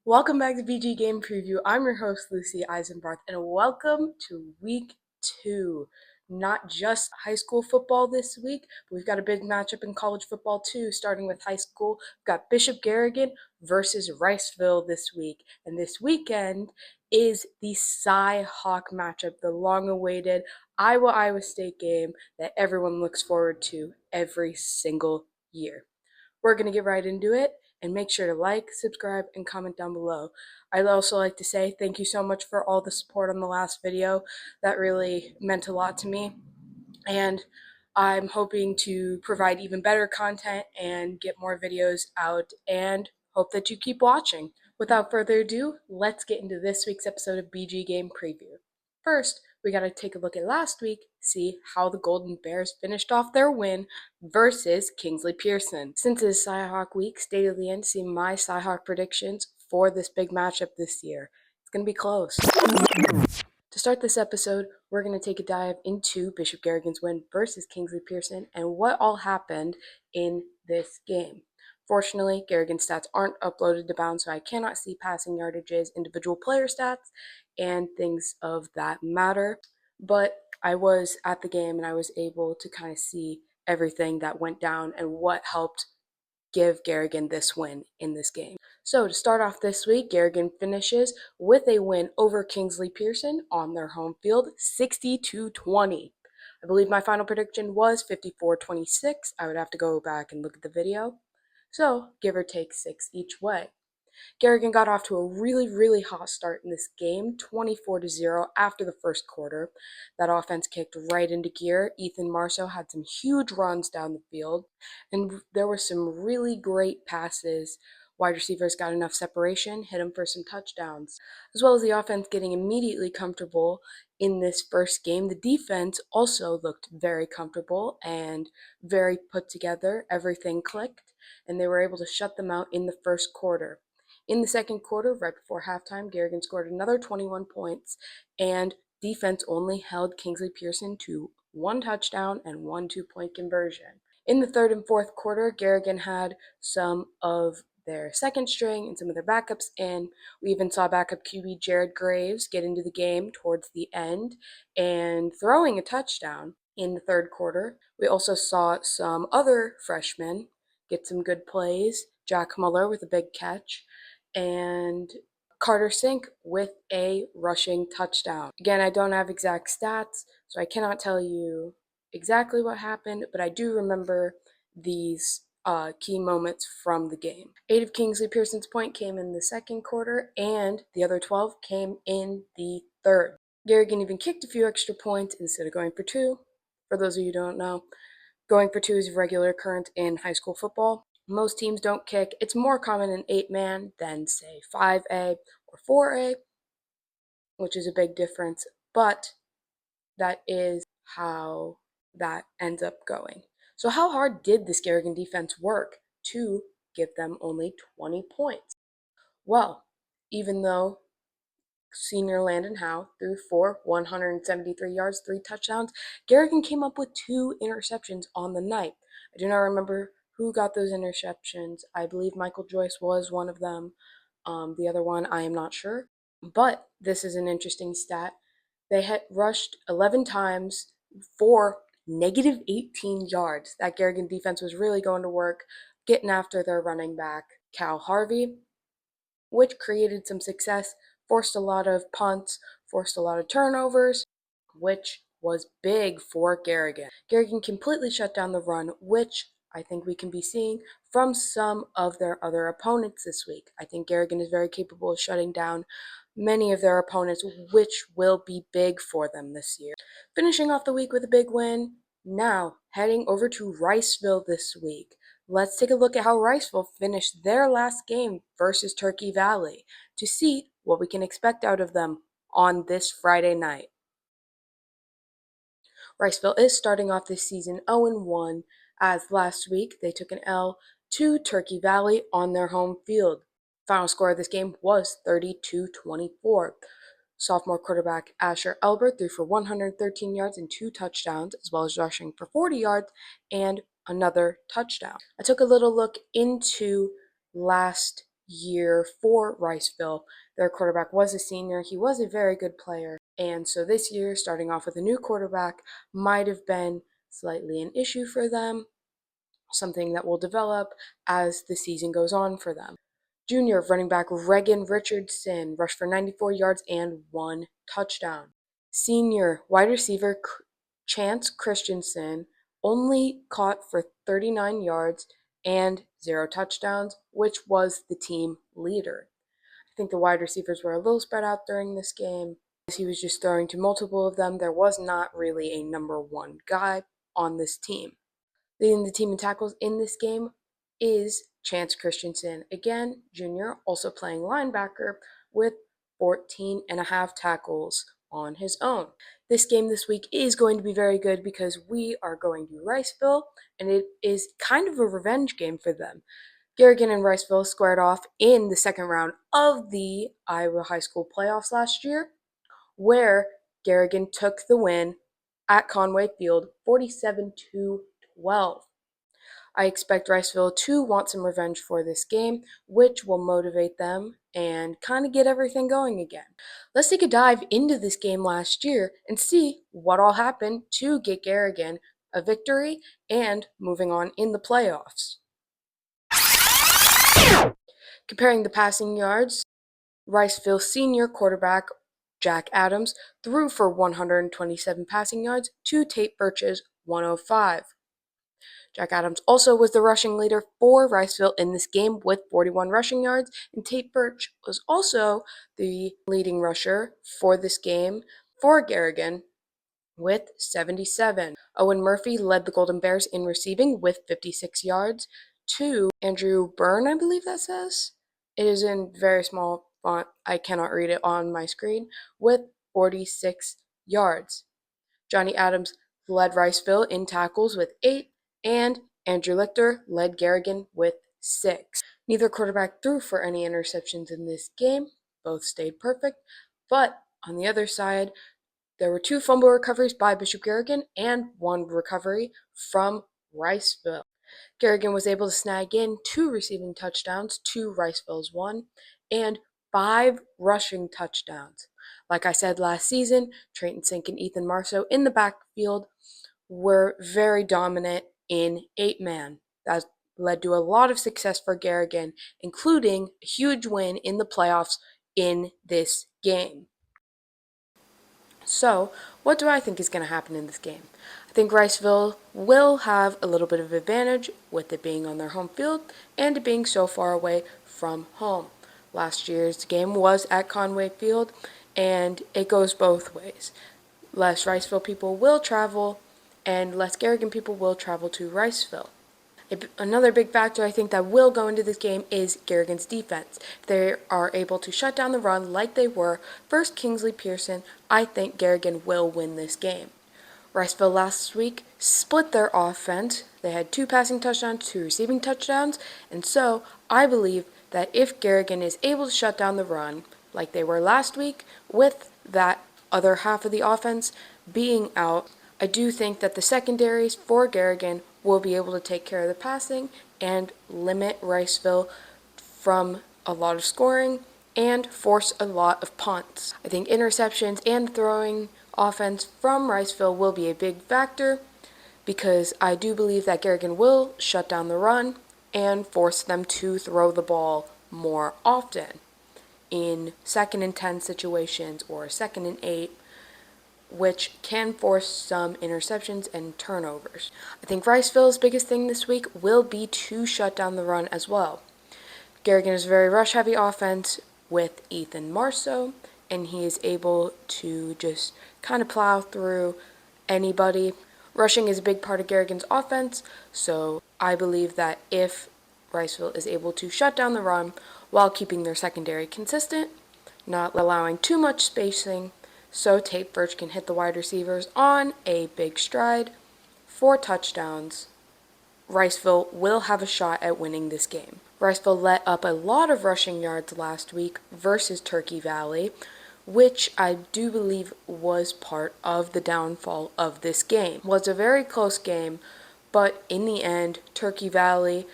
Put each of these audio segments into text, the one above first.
Welcome back to BG Game Preview. I'm your host, Lucy Eisenbarth, and welcome to week 2. Not just high school football this week, but we've got a big matchup in college football too, starting with high school. We've got Bishop Garrigan versus Riceville this week. And this weekend is the CyHawk Matchup, the long-awaited Iowa State game that everyone looks forward to every single year. We're going to get right into it, and make sure to like, subscribe, and comment down below. I'd also like to say thank you so much for all the support on the last video. That really meant a lot to me, and I'm hoping to provide even better content and get more videos out, and hope that you keep watching. Without further ado, let's get into this week's episode of BG Game Preview. First, we got to take a look at last week, see how the Golden Bears finished off their win versus Kingsley Pearson. Since it's CyHawk week, stay to the end to see my CyHawk predictions for this big matchup this year. It's going to be close. To start this episode, we're going to take a dive into Bishop Garrigan's win versus Kingsley Pearson and what all happened in this game. Fortunately, Garrigan's stats aren't uploaded to Bound, so I cannot see passing yardages, individual player stats, and things of that matter. But I was at the game and I was able to kind of see everything that went down and what helped give Garrigan this win in this game. So to start off this week, Garrigan finishes with a win over Kingsley Pearson on their home field, 60-20. I believe my final prediction was 54-26. I would have to go back and look at the video. So give or take 6 each way. Garrigan got off to a really hot start in this game, 24-0 after the first quarter. That offense kicked right into gear. Ethan Marceau had some huge runs down the field, and there were some really great passes. Wide receivers got enough separation, hit them for some touchdowns. As well as the offense getting immediately comfortable in this first game, the defense also looked very comfortable and very put together. Everything clicked, and they were able to shut them out in the first quarter. In the second quarter, right before halftime, Garrigan scored another 21 points, and defense only held Kingsley Pearson to 1 touchdown and 1 2-point conversion. In the third and fourth quarter, Garrigan had some of their second string and some of their backups in. We even saw backup QB Jared Graves get into the game towards the end and throwing a touchdown in the third quarter. We also saw some other freshmen get some good plays. Jack Muller with a big catch, and Carter Sink with a rushing touchdown. Again, I don't have exact stats, so I cannot tell you exactly what happened, but I do remember these key moments from the game. 8 of Kingsley Pearson's points came in the second quarter, and the other 12 came in the third. Garrigan even kicked a few extra points instead of going for 2. For those of you who don't know, going for 2 is a regular occurrence in high school football. Most teams don't kick. It's more common in 8-man than, say, 5A or 4A, which is a big difference, but that is how that ends up going. So how hard did this Garrigan defense work to give them only 20 points? Well, even though senior Landon Howe threw for 173 yards, 3 touchdowns, Garrigan came up with 2 interceptions on the night. I do not remember who got those interceptions. I believe Michael Joyce was one of them. The other one, I am not sure. But this is an interesting stat. They had rushed 11 times for negative 18 yards. That Garrigan defense was really going to work, getting after their running back, Cal Harvey, which created some success, forced a lot of punts, forced a lot of turnovers, which was big for Garrigan. Garrigan completely shut down the run, which I think we can be seeing from some of their other opponents this week. I think Garrigan is very capable of shutting down many of their opponents, which will be big for them this year. Finishing off the week with a big win, now heading over to Riceville this week. Let's take a look at how Riceville finished their last game versus Turkey Valley to see what we can expect out of them on this Friday night. Riceville is starting off this season 0-1, as last week they took an L to Turkey Valley on their home field. Final score of this game was 32-24. Sophomore quarterback Asher Elbert threw for 113 yards and 2 touchdowns, as well as rushing for 40 yards and another touchdown. I took a little look into last year for Riceville. Their quarterback was a senior. He was a very good player. And so this year, starting off with a new quarterback might have been slightly an issue for them, something that will develop as the season goes on for them. Junior running back Reagan Richardson rushed for 94 yards and 1 touchdown. Senior wide receiver Chance Christensen only caught for 39 yards and 0 touchdowns, which was the team leader. I think the wide receivers were a little spread out during this game. As he was just throwing to multiple of them, there was not really a number one guy on this team. Leading the team in tackles in this game is Chance Christensen, again, junior, also playing linebacker with 14 and a half tackles on his own. This game this week is going to be very good because we are going to Riceville, and it is kind of a revenge game for them. Garrigan and Riceville squared off in the second round of the Iowa High School playoffs last year, where Garrigan took the win at Conway Field 47-12. I expect Riceville to want some revenge for this game, which will motivate them and kind of get everything going again. Let's take a dive into this game last year and see what all happened to get Garrigan a victory and moving on in the playoffs. Comparing the passing yards, Riceville senior quarterback Jack Adams threw for 127 passing yards to Tate Birch's 105. Jack Adams also was the rushing leader for Riceville in this game with 41 rushing yards, and Tate Birch was also the leading rusher for this game for Garrigan with 77. Owen Murphy led the Golden Bears in receiving with 56 yards to Andrew Byrne, I believe that says. It is in very small font. I cannot read it on my screen, with 46 yards. Johnny Adams led Riceville in tackles with 8, and Andrew Lichter led Garrigan with 6. Neither quarterback threw for any interceptions in this game. Both stayed perfect. But on the other side, there were 2 fumble recoveries by Bishop Garrigan and 1 recovery from Riceville. Garrigan was able to snag in 2 receiving touchdowns to Riceville's 1 and 5 rushing touchdowns. Like I said last season, Trayton Sink and Ethan Marceau in the backfield were very dominant in 8-man. That led to a lot of success for Garrigan, including a huge win in the playoffs in this game. So, what do I think is going to happen in this game? I think Riceville will have a little bit of advantage with it being on their home field and it being so far away from home. Last year's game was at Conway Field, and it goes both ways. Less Riceville people will travel, and less Garrigan people will travel to Riceville. Another big factor I think that will go into this game is Garrigan's defense. If they are able to shut down the run like they were versus Kingsley Pearson, I think Garrigan will win this game. Riceville last week split their offense. They had 2 passing touchdowns, 2 receiving touchdowns, and so I believe that if Garrigan is able to shut down the run like they were last week with that other half of the offense being out, I do think that the secondaries for Garrigan will be able to take care of the passing and limit Riceville from a lot of scoring and force a lot of punts. I think interceptions and throwing offense from Riceville will be a big factor because I do believe that Garrigan will shut down the run and force them to throw the ball more often in 2nd and 10 situations or 2nd and 8, which can force some interceptions and turnovers. I think Riceville's biggest thing this week will be to shut down the run as well. Garrigan is a very rush-heavy offense with Ethan Marceau, and he is able to just kind of plow through anybody. Rushing is a big part of Garrigan's offense, so I believe that if Riceville is able to shut down the run while keeping their secondary consistent, not allowing too much spacing, so Tate Birch can hit the wide receivers on a big stride for touchdowns, Riceville will have a shot at winning this game. Riceville let up a lot of rushing yards last week versus Turkey Valley, which I do believe was part of the downfall of this game. It was a very close game, but in the end, Turkey Valley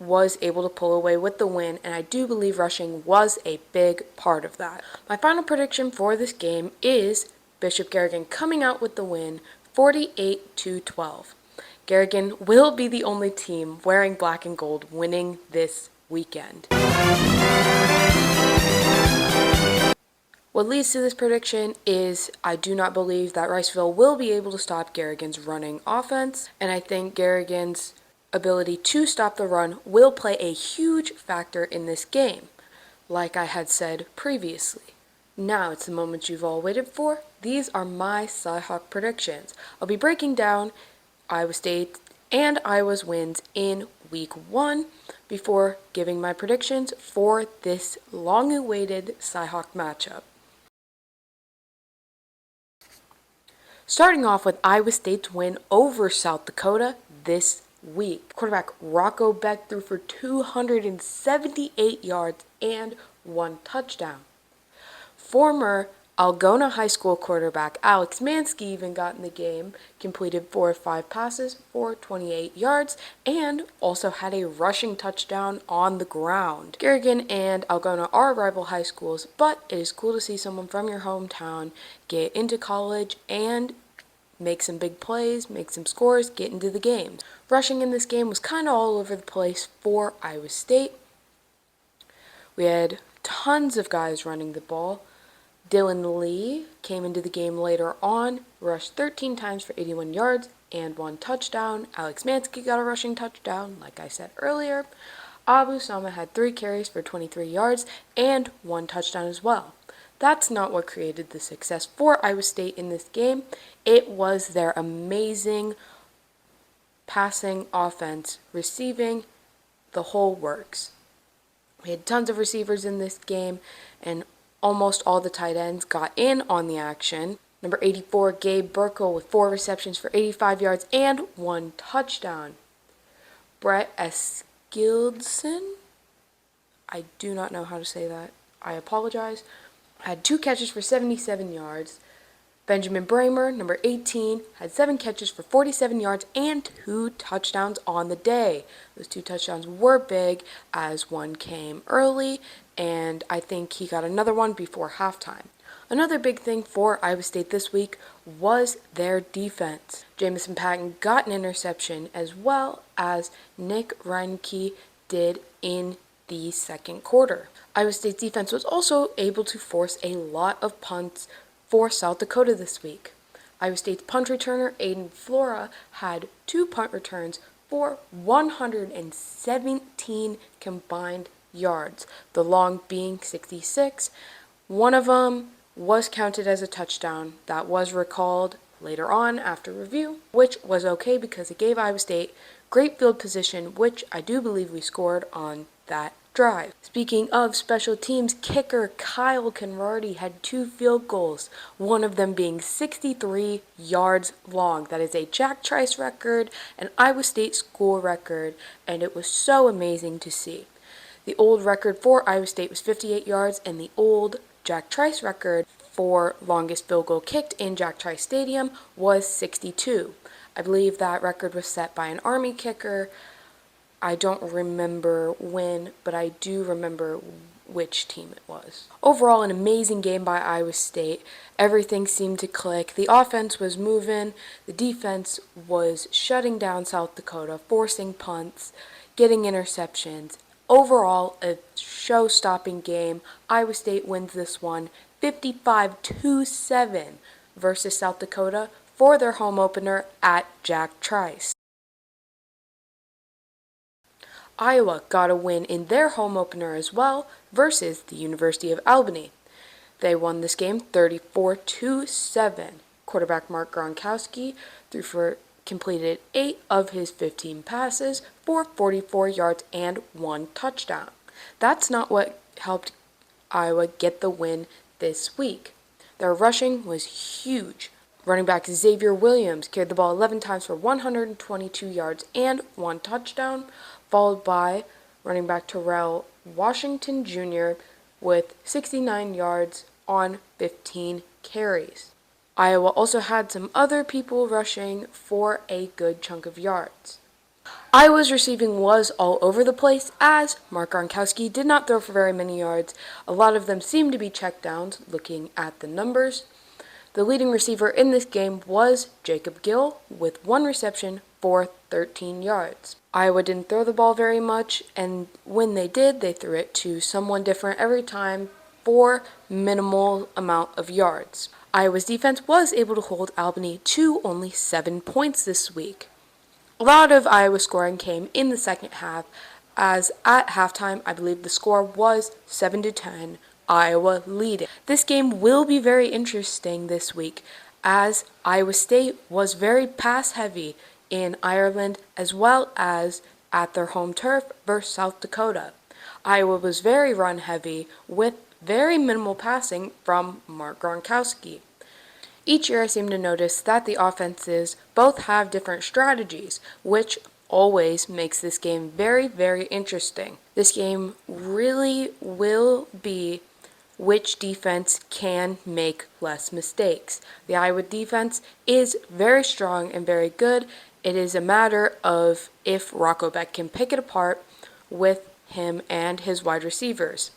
was able to pull away with the win, and I do believe rushing was a big part of that. My final prediction for this game is Bishop Garrigan coming out with the win, 48-12. Garrigan will be the only team wearing black and gold winning this weekend. What leads to this prediction is I do not believe that Riceville will be able to stop Garrigan's running offense, and I think Garrigan's ability to stop the run will play a huge factor in this game, like I had said previously. Now it's the moment you've all waited for. These are my CyHawk predictions. I'll be breaking down Iowa State and Iowa's wins in week 1 before giving my predictions for this long-awaited CyHawk matchup. Starting off with Iowa State's win over South Dakota this week. Quarterback Rocco Beck threw for 278 yards and 1 touchdown. Former Algona High School quarterback Alex Mansky even got in the game, completed 4 of 5 passes for 28 yards, and also had a rushing touchdown on the ground. Garrigan and Algona are rival high schools, but it is cool to see someone from your hometown get into college and make some big plays, make some scores, get into the game. Rushing in this game was kind of all over the place for Iowa State. We had tons of guys running the ball. Dylan Lee came into the game later on, rushed 13 times for 81 yards and 1 touchdown. Alex Mansky got a rushing touchdown, like I said earlier. Abu Sama had 3 carries for 23 yards and 1 touchdown as well. That's not what created the success for Iowa State in this game. It was their amazing passing offense, receiving, the whole works. We had tons of receivers in this game, and almost all the tight ends got in on the action. Number 84, Gabe Burkle with 4 receptions for 85 yards and 1 touchdown. Brett Eskildsen, I do not know how to say that. I apologize. Had 2 catches for 77 yards. Benjamin Bramer, number 18, had 7 catches for 47 yards and 2 touchdowns on the day. Those 2 touchdowns were big, as one came early, and I think he got another one before halftime. Another big thing for Iowa State this week was their defense. Jamison Patton got an interception, as well as Nick Reinke did in the second quarter. Iowa State's defense was also able to force a lot of punts for South Dakota this week. Iowa State's punt returner Aiden Flora had 2 punt returns for 117 combined yards, the long being 66. One of them was counted as a touchdown that was recalled later on after review, which was okay because it gave Iowa State great field position, which I do believe we scored on that drive. Speaking of special teams, kicker Kyle Conradi had 2 field goals, one of them being 63 yards long. That is a Jack Trice record, an Iowa State school record, and it was so amazing to see. The old record for Iowa State was 58 yards, and the old Jack Trice record for longest field goal kicked in Jack Trice Stadium was 62. I believe that record was set by an Army kicker. I don't remember when, but I do remember which team it was. Overall, an amazing game by Iowa State. Everything seemed to click. The offense was moving. The defense was shutting down South Dakota, forcing punts, getting interceptions. Overall, a show-stopping game. Iowa State wins this one 55-7 versus South Dakota for their home opener at Jack Trice. Iowa got a win in their home opener as well versus the University of Albany. They won this game 34-7. Quarterback Mark Gronkowski completed 8 of his 15 passes for 44 yards and 1 touchdown. That's not what helped Iowa get the win this week. Their rushing was huge. Running back Xavier Williams carried the ball 11 times for 122 yards and 1 touchdown, followed by running back Terrell Washington Jr. with 69 yards on 15 carries. Iowa also had some other people rushing for a good chunk of yards. Iowa's receiving was all over the place as Mark Gronkowski did not throw for very many yards. A lot of them seemed to be checkdowns looking at the numbers. The leading receiver in this game was Jacob Gill with 1 reception for 13 yards. Iowa didn't throw the ball very much, and when they did, they threw it to someone different every time for minimal amount of yards. Iowa's defense was able to hold Albany to only 7 points this week. A lot of Iowa scoring came in the second half, as at halftime, I believe the score was 7-10, Iowa leading. This game will be very interesting this week, as Iowa State was very pass-heavy in Ireland as well as at their home turf versus South Dakota. Iowa was very run-heavy with very minimal passing from Mark Gronkowski. Each year I seem to notice that the offenses both have different strategies, which always makes this game very, very interesting. This game really will be which defense can make less mistakes. The Iowa defense is very strong and very good. It is a matter of if Rocco Beck can pick it apart with him and his wide receivers.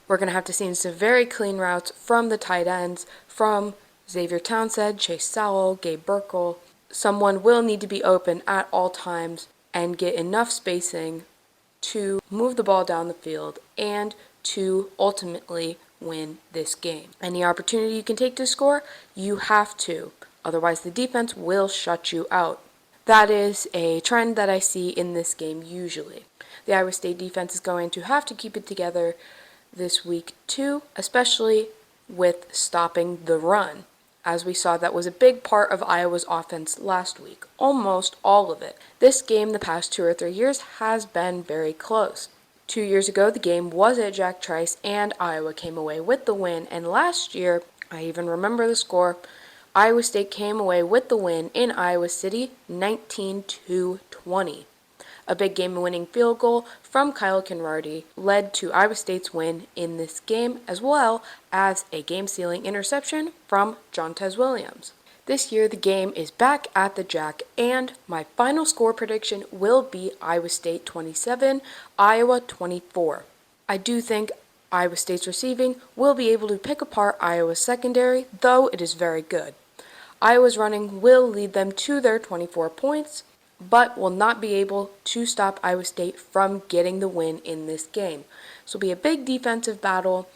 We're going to have to see some very clean routes from the tight ends, from Xavier Townsend, Chase Sowell, Gabe Burkle. Someone will need to be open at all times and get enough spacing to move the ball down the field and to ultimately win this game. Any opportunity you can take to score, you have to. Otherwise, the defense will shut you out. That is a trend that I see in this game usually. The Iowa State defense is going to have to keep it together this week too, especially with stopping the run. As we saw, that was a big part of Iowa's offense last week, almost all of it. This game the past 2 or 3 years has been very close. 2 years ago, the game was at Jack Trice and Iowa came away with the win, and last year, I even remember the score, Iowa State came away with the win in Iowa City, 19-20. A big game-winning field goal from Kyle Conrady led to Iowa State's win in this game, as well as a game-sealing interception from Jontez Williams. This year, the game is back at the Jack, and my final score prediction will be Iowa State 27, Iowa 24. I do think Iowa State's receiving will be able to pick apart Iowa's secondary, though it is very good. Iowa's running will lead them to their 24 points, but will not be able to stop Iowa State from getting the win in this game. This will be a big defensive battle,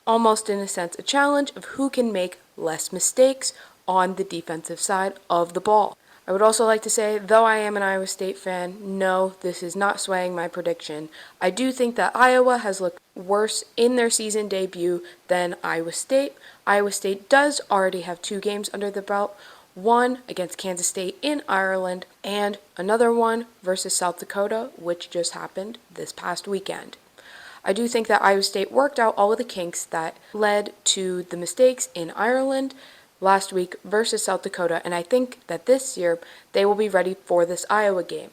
almost in a sense a challenge of who can make less mistakes on the defensive side of the ball. I would also like to say, though I am an Iowa State fan, no, this is not swaying my prediction. I do think that Iowa has looked worse in their season debut than Iowa State. Iowa State does already have 2 games under the belt, one against Kansas State in Ireland, and another one versus South Dakota, which just happened this past weekend. I do think that Iowa State worked out all of the kinks that led to the mistakes in Ireland last week versus South Dakota, and I think that this year they will be ready for this Iowa game.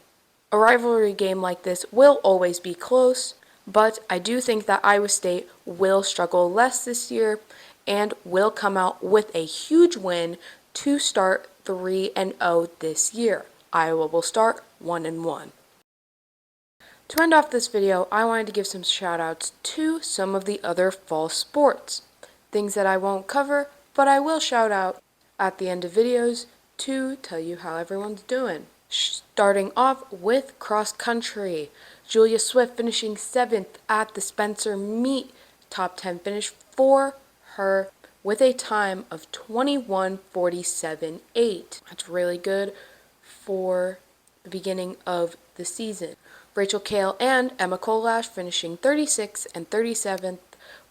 A rivalry game like this will always be close, but I do think that Iowa State will struggle less this year and will come out with a huge win to start 3-0 this year. Iowa will start 1-1. To end off this video, I wanted to give some shout-outs to some of the other fall sports. Things that I won't cover, but I will shout out at the end of videos to tell you how everyone's doing. Starting off with cross country. Julia Swift finishing 7th at the Spencer Meet top 10 finish for her with a time of 21:47.8. That's really good for the beginning of the season. Rachel Kale and Emma Kolash finishing 36th and 37th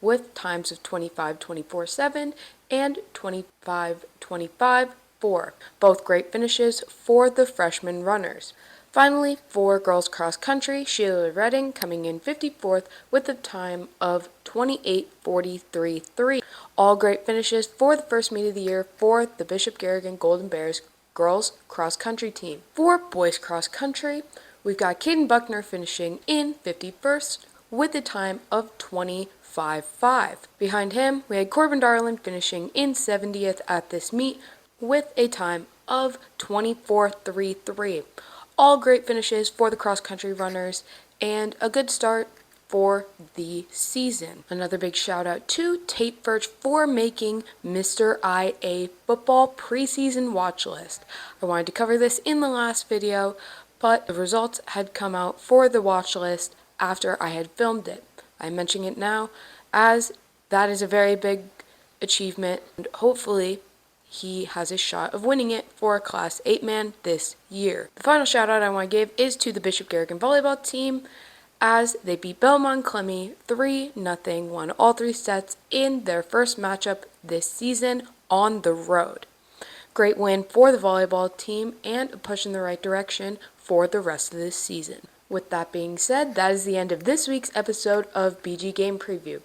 with times of 25:24.7 and 25:25.4. Both great finishes for the freshman runners. Finally, for girls cross country, Sheila Redding coming in 54th with a time of 28:43.3. All great finishes for the first meet of the year for the Bishop Garrigan Golden Bears girls cross country team. For boys cross country, we've got Caden Buckner finishing in 51st with a time of 20:55. Behind him, we had Corbin Darland finishing in 70th at this meet with a time of 24:33. All great finishes for the cross-country runners and a good start for the season. Another big shout out to Tate Birch for making Mr. IA football preseason watch list. I wanted to cover this in the last video, but the results had come out for the watch list after I had filmed it. I'm mentioning it now as that is a very big achievement, and hopefully he has a shot of winning it for a Class 8 man this year. The final shout out I want to give is to the Bishop Garrigan volleyball team as they beat Belmont Clemmy 3-0, won all 3 sets in their first matchup this season on the road. Great win for the volleyball team and a push in the right direction for the rest of this season. With that being said, that is the end of this week's episode of BG Game Preview.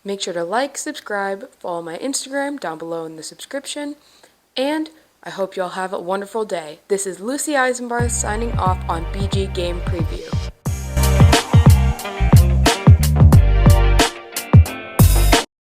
Make sure to like, subscribe, follow my Instagram down below in the subscription, and I hope you all have a wonderful day. This is Lucy Eisenbarth signing off on BG Game Preview.